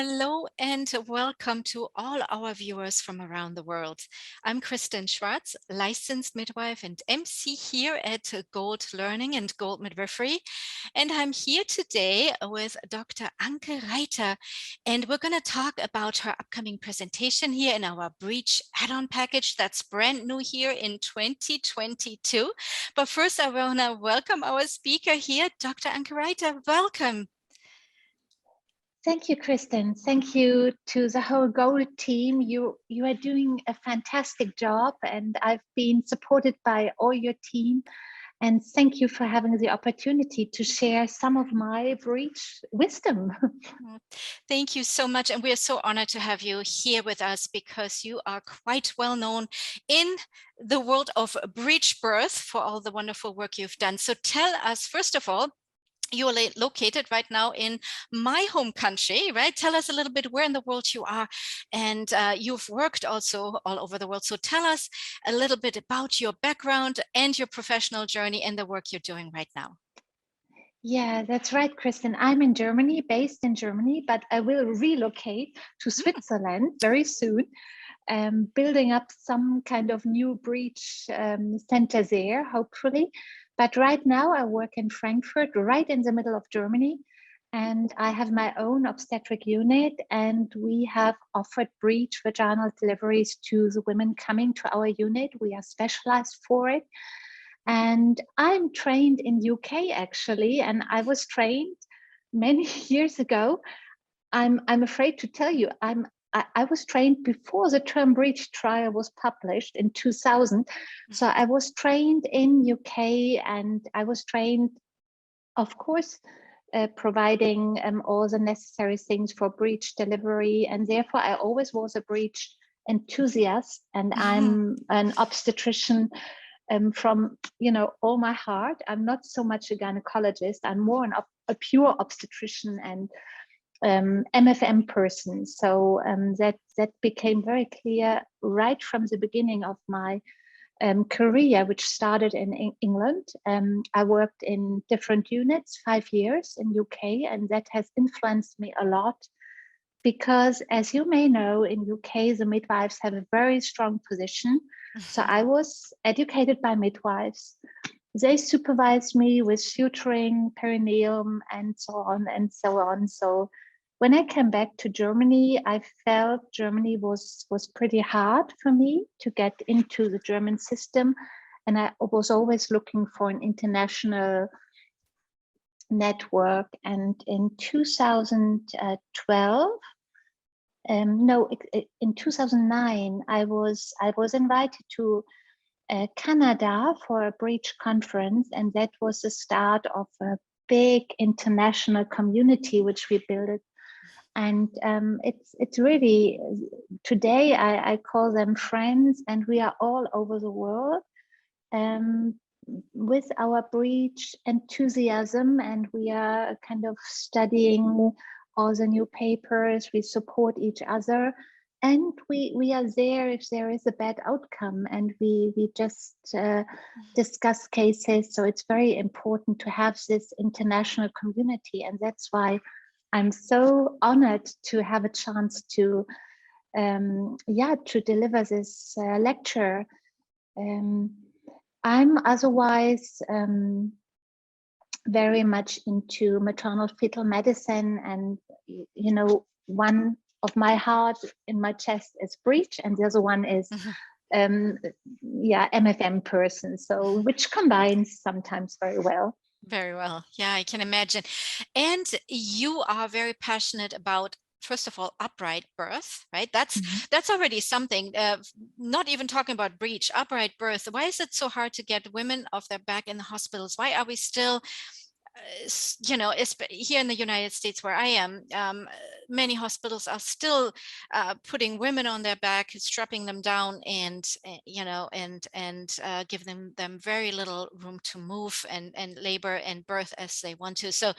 Hello and welcome to all our viewers from around the world. I'm Kristen Schwartz, licensed midwife and MC here at Gold Learning and Gold Midwifery. And I'm here today with Dr. Anke Reitter, and we're going to talk about her upcoming presentation here in our Breech add-on package that's brand new here in 2022. But first, I want to welcome our speaker here, Dr. Anke Reitter. Welcome. Thank you, Kristen. Thank you to the whole Gold team. You are doing a fantastic job, and I've been supported by all your team. And thank you for having the opportunity to share some of my Breech wisdom. Thank you so much. And we are so honored to have you here with us because you are quite well known in the world of breech birth for all the wonderful work you've done. So tell us, first of all, you are located right now in my home country, right? Tell us a little bit where in the world you are, and you've worked also all over the world. So tell us a little bit about your background and your professional journey and the work you're doing right now. Yeah, that's right, Kristen. I'm in Germany, based in Germany, but I will relocate to Switzerland very soon, building up some kind of new breech center there, hopefully. But right now I work in Frankfurt, right in the middle of Germany, and I have my own obstetric unit, and we have offered breech vaginal deliveries to the women coming to our unit. We are specialized for it. And I'm trained in UK actually, and I was trained many years ago. I'm afraid to tell you, I was trained before the term breech trial was published in 2000. So I was trained in UK, and I was trained, of course, providing all the necessary things for breech delivery. And therefore I always was a breech enthusiast, and I'm an obstetrician from all my heart. I'm not so much a gynecologist. I'm more a pure obstetrician and MFM person. So that became very clear right from the beginning of my career, which started in England. I worked in different units, 5 years in UK, and that has influenced me a lot. Because as you may know, in UK, the midwives have a very strong position. So I was educated by midwives. They supervised me with suturing, perineum, and so on and so on. So when I came back to Germany, I felt Germany was pretty hard for me to get into the German system. And I was always looking for an international network. And in 2012, in 2009, I was invited to Canada for a breech conference, and that was the start of a big international community which we built. And it's really, today I call them friends, and we are all over the world with our breech enthusiasm, and we are kind of studying all the new papers. We support each other, and we are there if there is a bad outcome, and we just discuss cases. So it's very important to have this international community, and that's why I'm so honored to have a chance to deliver this lecture. I'm otherwise very much into maternal fetal medicine, and one of my heart in my chest is breech, and the other one is MFM person, so which combines sometimes very well. Very well. Yeah, I can imagine. And you are very passionate about, first of all, upright birth, right? That's already something. Not even talking about breech, upright birth. Why is it so hard to get women off their back in the hospitals? Why are we still, here in the United States where I am, many hospitals are still putting women on their back, strapping them down, and give them very little room to move and labor and birth as they want to. So,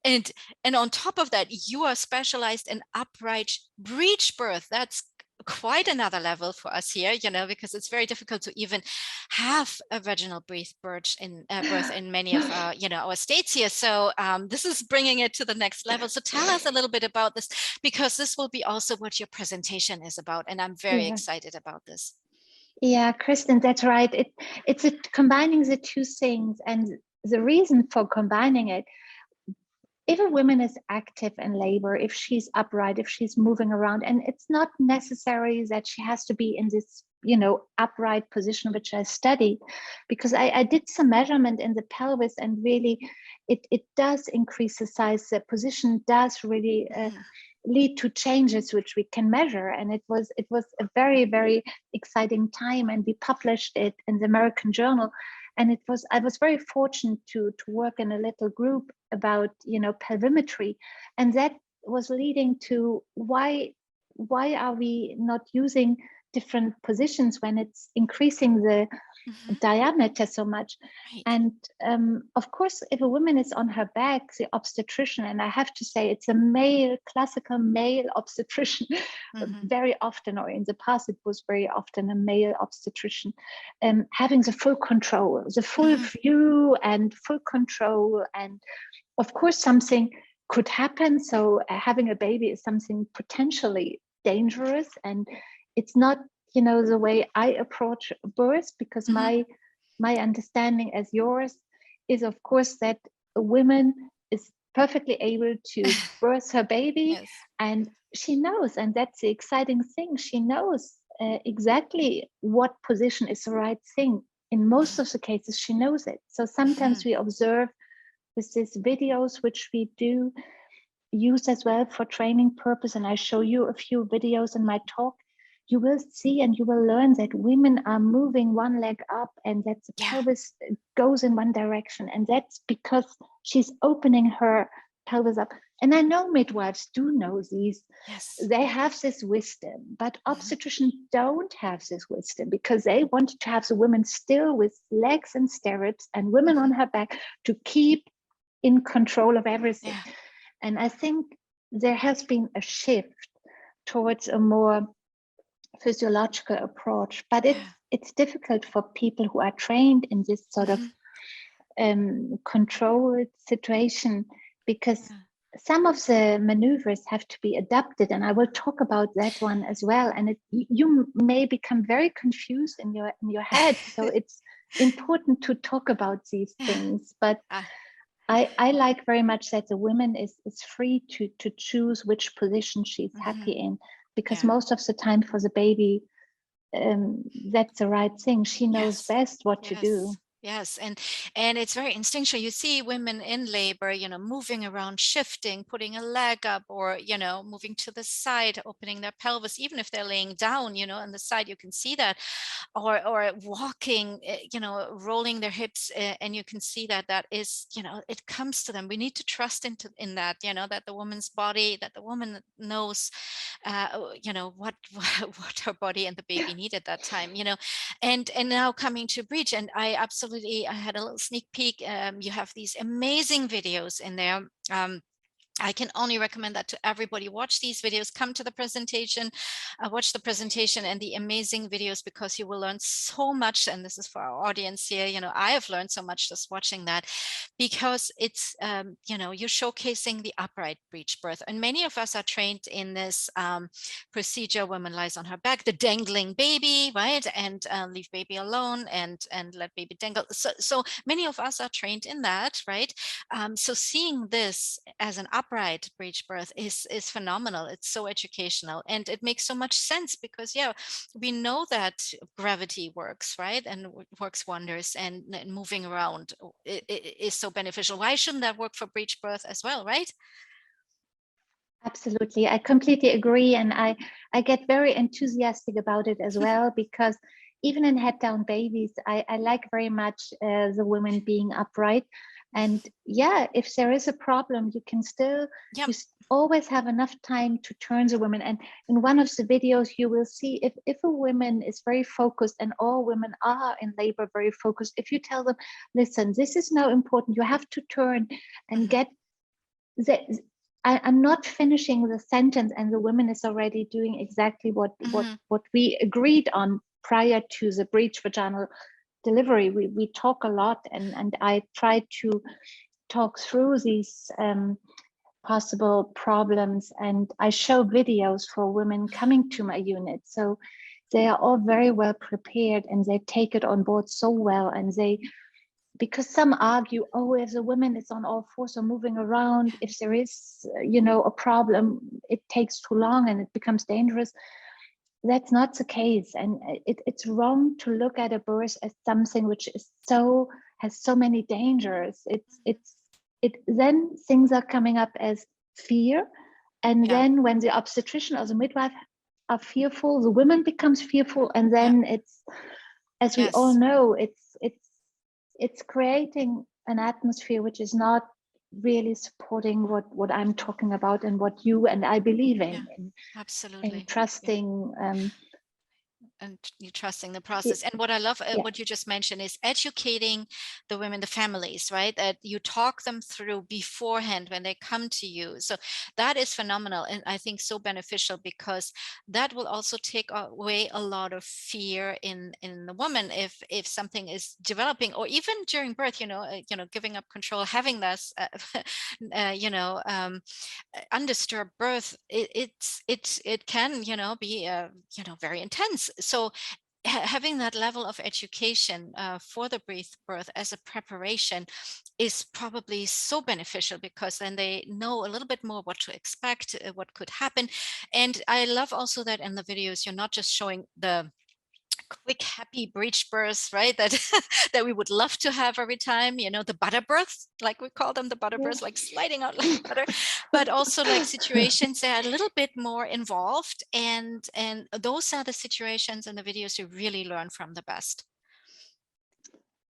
and on top of that, you are specialized in upright breech birth. That's quite another level for us here, because it's very difficult to even have a vaginal birth in many of our, our states here. So this is bringing it to the next level. So tell us a little bit about this, because this will be also what your presentation is about, and I'm very Yeah. excited about this. Yeah, Kristen, that's right. It's combining the two things, and the reason for combining it, if a woman is active in labor, if she's upright, if she's moving around, and it's not necessary that she has to be in this, upright position, which I studied, because I did some measurement in the pelvis, and really it does increase the size. The position does really lead to changes which we can measure. And it was a very, very exciting time, and we published it in the American Journal. And I was very fortunate to work in a little group about pelvimetry, and that was leading to why are we not using different positions when it's increasing the diameter so much. Right. And of course, if a woman is on her back, the obstetrician, and I have to say it's a classical male obstetrician, very often, or in the past it was very often a male obstetrician, having the full control, the full view and full control. And of course something could happen, so having a baby is something potentially dangerous, and it's not the way I approach birth, because my understanding as yours is, of course, that a woman is perfectly able to birth her baby. Yes. And she knows, and that's the exciting thing, she knows exactly what position is the right thing. In most of the cases, she knows it. So sometimes we observe with these videos, which we do use as well for training purpose, and I show you a few videos in my talk, you will see and you will learn that women are moving one leg up, and that the pelvis goes in one direction. And that's because she's opening her pelvis up. And I know midwives do know these. Yes. They have this wisdom, but obstetricians don't have this wisdom, because they wanted to have the women still with legs and stirrups and women on her back to keep in control of everything. Yeah. And I think there has been a shift towards a more physiological approach, but it's difficult for people who are trained in this sort of controlled situation, because some of the maneuvers have to be adapted, and I will talk about that one as well. And you may become very confused in your head, so it's important to talk about these things. But I like very much that the woman is free to choose which position she's happy in, because most of the time for the baby, that's the right thing. She knows best what to do. Yes, and it's very instinctual. You see women in labor, moving around, shifting, putting a leg up, or moving to the side, opening their pelvis, even if they're laying down, on the side, you can see that, or walking, rolling their hips, and you can see that is, it comes to them. We need to trust in that, that the woman's body, that the woman knows, what her body and the baby need at that time, and now coming to Breech, and I had a little sneak peek. You have these amazing videos in there. I can only recommend that to everybody. Watch these videos, come to the presentation, watch the presentation and the amazing videos, because you will learn so much. And this is for our audience here. I have learned so much just watching that, because it's, you're showcasing the upright breech birth. And many of us are trained in this procedure. Woman lies on her back, the dangling baby, right? And leave baby alone and let baby dangle. So many of us are trained in that, right? So seeing this as an upright breech birth is phenomenal. It's so educational, and it makes so much sense, because we know that gravity works, right, and works wonders, and moving around is so beneficial. Why shouldn't that work for breech birth as well, right? Absolutely, I completely agree, and I get very enthusiastic about it as well, because even in head down babies, I like very much the women being upright. And if there is a problem, you can still, you always have enough time to turn the woman. And in one of the videos, you will see if a woman is very focused, and all women are in labor very focused, if you tell them, listen, this is now important, you have to turn and get the I'm not finishing the sentence, and the woman is already doing exactly what we agreed on prior to the breech vaginal delivery. We talk a lot, and I try to talk through these possible problems, and I show videos for women coming to my unit, so they are all very well prepared and they take it on board so well. And they, because some argue, oh, if the woman is on all fours or moving around, if there is a problem, it takes too long and it becomes dangerous. That's not the case, and it's wrong to look at a birth as something which is has so many dangers. Then things are coming up as fear, and then when the obstetrician or the midwife are fearful, the woman becomes fearful, and then it's, as we all know, it's creating an atmosphere which is not really supporting what I'm talking about and what you and I believe in. Absolutely. In trusting and you trusting the process. And what I love, what you just mentioned, is educating the women, the families, right? That you talk them through beforehand when they come to you. So that is phenomenal, and I think so beneficial, because that will also take away a lot of fear in the woman if something is developing, or even during birth. Giving up control, having this, undisturbed birth, it can be very intense. So having that level of education for the birth as a preparation is probably so beneficial, because then they know a little bit more what to expect, what could happen. And I love also that in the videos you're not just showing the quick happy breech births, right, that that we would love to have every time, the butter births, like we call them, the butter births, like sliding out like butter, but also like situations that are a little bit more involved, and those are the situations in the videos you really learn from the best.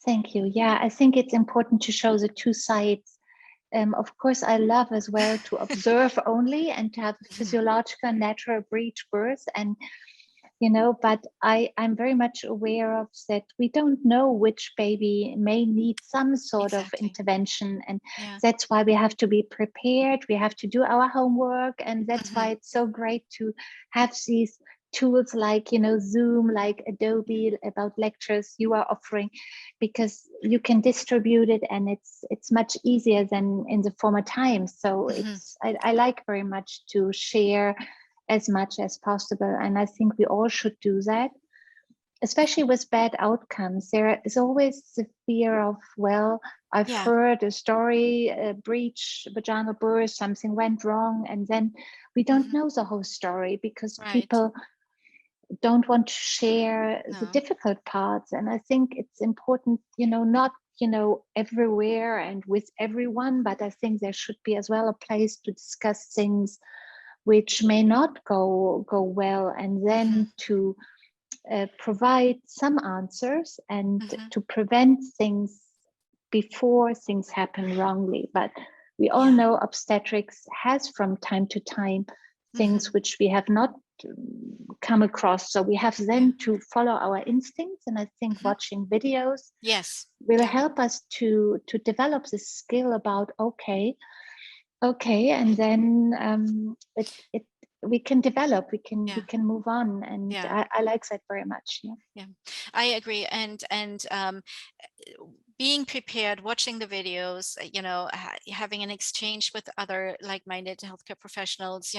Thank you. Yeah, I think it's important to show the two sides. Of course, I love as well to observe only and to have physiological, natural breech birth, and but I'm very much aware of that. We don't know which baby may need some sort of intervention, and that's why we have to be prepared. We have to do our homework, and that's why it's so great to have these tools like Zoom, like Adobe, about lectures you are offering, because you can distribute it, and it's much easier than in the former times. So I like very much to share as much as possible, and I think we all should do that, especially with bad outcomes. There is always the fear of, well, I've heard a story, a breech, vaginal birth, something went wrong, and then we don't know the whole story, because people don't want to share the difficult parts. And I think it's important, not everywhere and with everyone, but I think there should be as well a place to discuss things which may not go well, and then to provide some answers and to prevent things before things happen wrongly. But we all know obstetrics has from time to time things which we have not come across, so we have then to follow our instincts. And I think watching videos will help us to develop this skill about okay, and then we can develop, we can move on, and I like that very much. I agree. And being prepared, watching the videos, having an exchange with other like-minded healthcare professionals,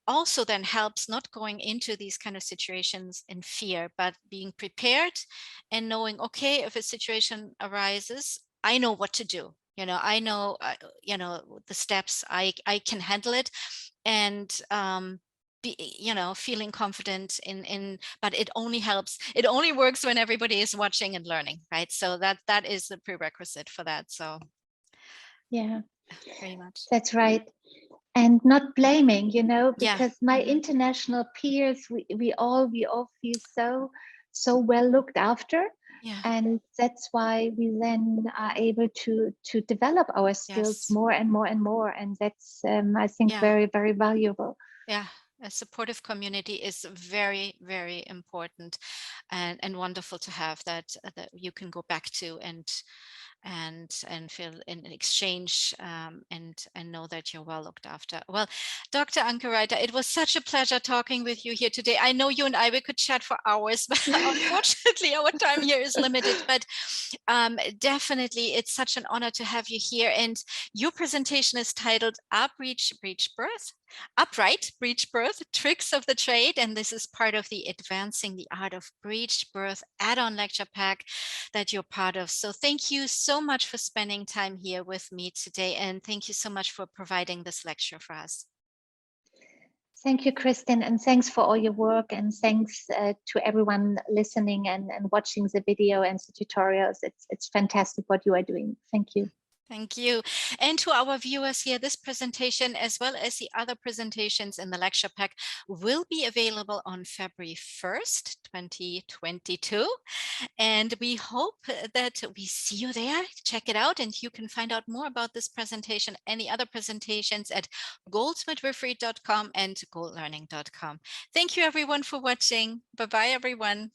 also then helps not going into these kind of situations in fear, but being prepared and knowing, okay, if a situation arises, I know what to do. I know, the steps, I can handle it, and feeling confident but it only helps, it only works when everybody is watching and learning, right? So that is the prerequisite for that. So very much. That's right. And not blaming, because my international peers, we all feel so well looked after. And that's why we then are able to develop our skills more and more and more. And that's, I think, very, very valuable. A supportive community is very, very important, and wonderful to have that you can go back to, and and feel in exchange, and know that you're well looked after. Well, Dr. Anke Reitter, it was such a pleasure talking with you here today. I know you and we could chat for hours, but unfortunately our time here is limited. But definitely, it's such an honor to have you here. And your presentation is titled Upright Breech Birth, Tricks of the Trade. And this is part of the Advancing the Art of Breech Birth add-on lecture pack that you're part of. So thank you so much for spending time here with me today. And thank you so much for providing this lecture for us. Thank you, Kristen, and thanks for all your work, and thanks to everyone listening and watching the video and the tutorials. It's fantastic what you are doing. Thank you. Thank you. And to our viewers here, this presentation, as well as the other presentations in the lecture pack, will be available on February 1st, 2022. And we hope that we see you there. Check it out. And you can find out more about this presentation and the other presentations at goldmidwifery.com and goldlearning.com. Thank you, everyone, for watching. Bye-bye, everyone.